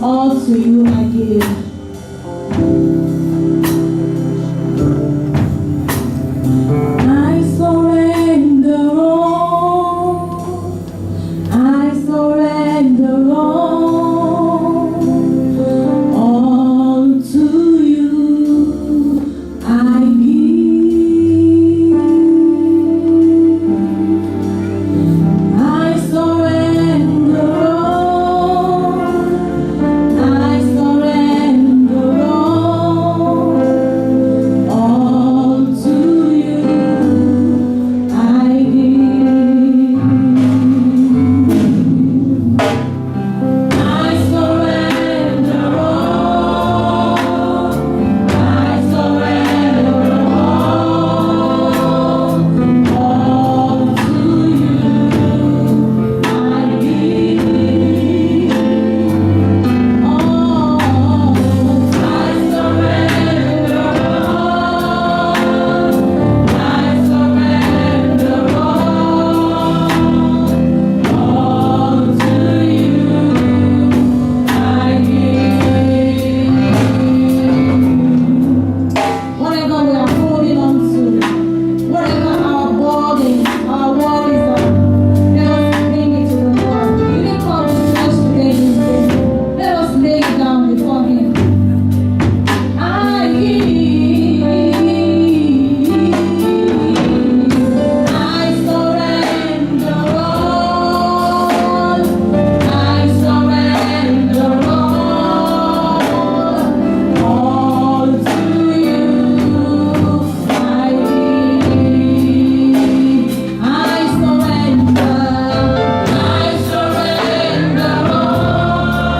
All to you I give. I surrender all. I surrender all to you I give. I surrender all. I surrender all to you I give. I surrender all. I surrender all to you I give. Oh, I surrender all. I surrender all to you I give. Whatever we are holding on to, whatever our burdens, our worries are, let us bring it to the Lord. We didn't come to church today in vain. Let us lay it down before Him. I give. I surrender all. I surrender all to you I give. I surrender. I surrender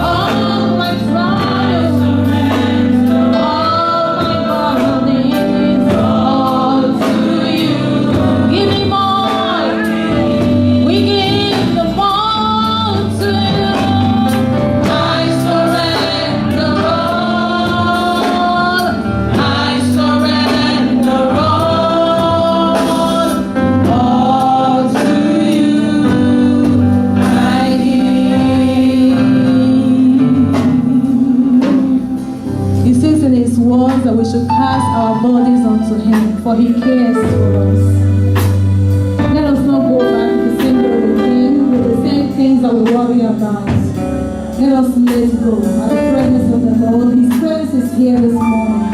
all my trials, all my burdens, all to you. Give me more. We give the all to you. I surrender all. I surrender all to you I give. He says in His words that we should cast our bodies unto Him, for He cares for us. Let us not go back the same way we came with the same things that we worry about. Let us let go at the presence of the Lord. His presence is here this morning.